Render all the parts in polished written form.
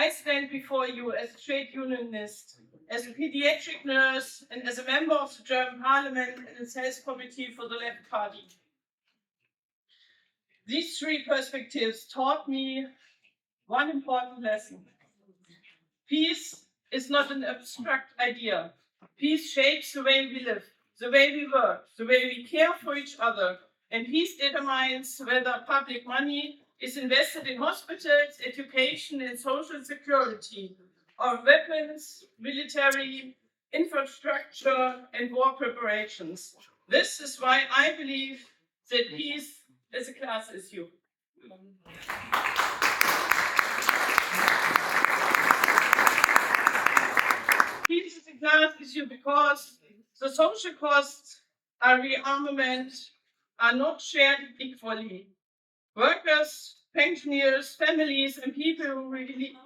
I stand before you as a trade unionist, as a pediatric nurse, and as a member of the German Parliament and its health committee for the Left Party. These three perspectives taught me one important lesson. Peace is not an abstract idea. Peace shapes the way we live, the way we work, the way we care for each other, and peace determines whether public money is invested in hospitals, education, and social security, or weapons, military, infrastructure, and war preparations. This is why I believe that peace is a class issue. Peace is a class issue because the social costs of rearmament are not shared equally. Workers, pensioners, families, and people who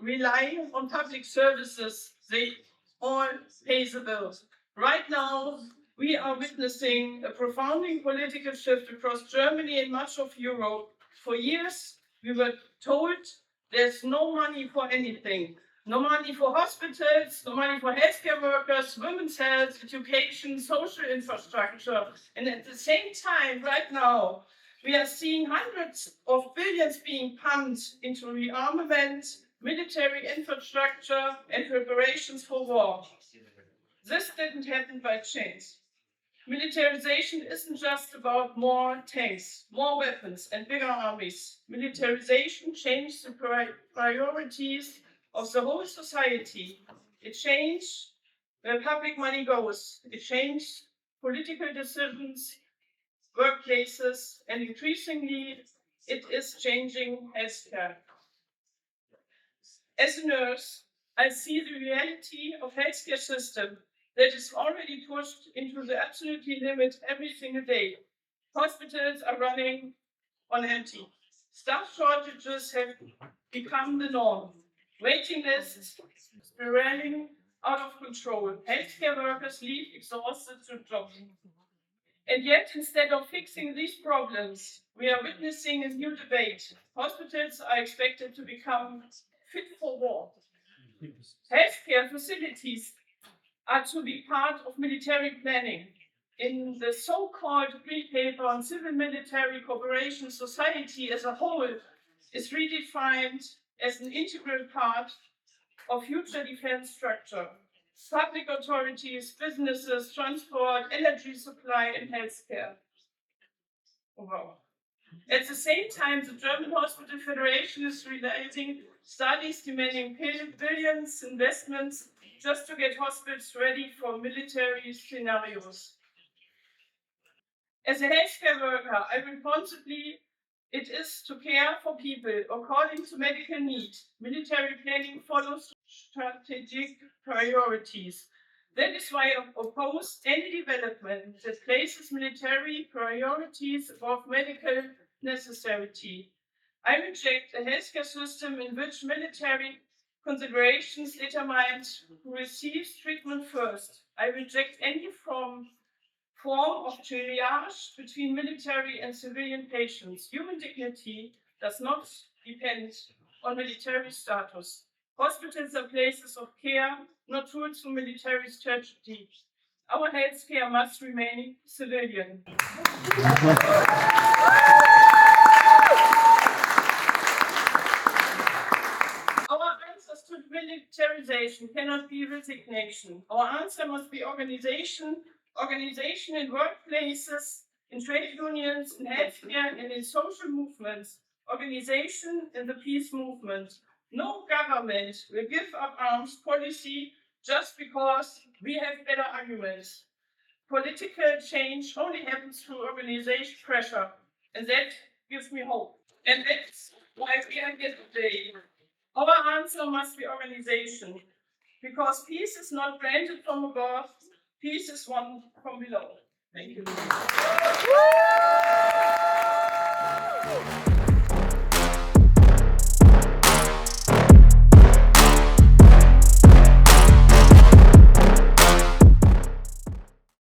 rely on public services, they all pay the bills. Right now, we are witnessing a profound political shift across Germany and much of Europe. For years, we were told there's no money for anything. No money for hospitals, no money for healthcare workers, women's health, education, social infrastructure. And at the same time, right now, we are seeing hundreds of billions being pumped into rearmament, military infrastructure, and preparations for war. This didn't happen by chance. Militarization isn't just about more tanks, more weapons, and bigger armies. Militarization changed the priorities of the whole society. It changed where public money goes. It changed political decisions, workplaces, and increasingly, it is changing healthcare. As a nurse, I see the reality of healthcare system that is already pushed into the absolute limit every single day. Hospitals are running on empty. Staff shortages have become the norm. Waiting lists spiraling out of control. Healthcare workers leave exhausted to jobs. And yet, instead of fixing these problems, we are witnessing a new debate. Hospitals are expected to become fit for war. Healthcare facilities are to be part of military planning. In the so-called Green Paper on Civil-Military Cooperation, society as a whole is redefined as an integral part of future defense structure. Public authorities, businesses, transport, energy supply, and healthcare. Wow. At the same time, the German Hospital Federation is realizing studies demanding billions investments just to get hospitals ready for military scenarios. As a healthcare worker, it is to care for people according to medical need. Military planning follows strategic priorities. That is why I oppose any development that places military priorities above medical necessity. I reject a healthcare system in which military considerations determine who receives treatment first. I reject any form of triage between military and civilian patients. Human dignity does not depend on military status. Hospitals are places of care, not tools for military strategy. Our healthcare must remain civilian. Our answers to militarization cannot be resignation. Our answer must be organization in workplaces, in trade unions, in healthcare, and in social movements, organization in the peace movement. No government will give up arms policy just because we have better arguments. Political change only happens through organization pressure, and that gives me hope. And that's why we are here today. Our answer must be organization, because peace is not granted from above, peace is won from below. Thank you.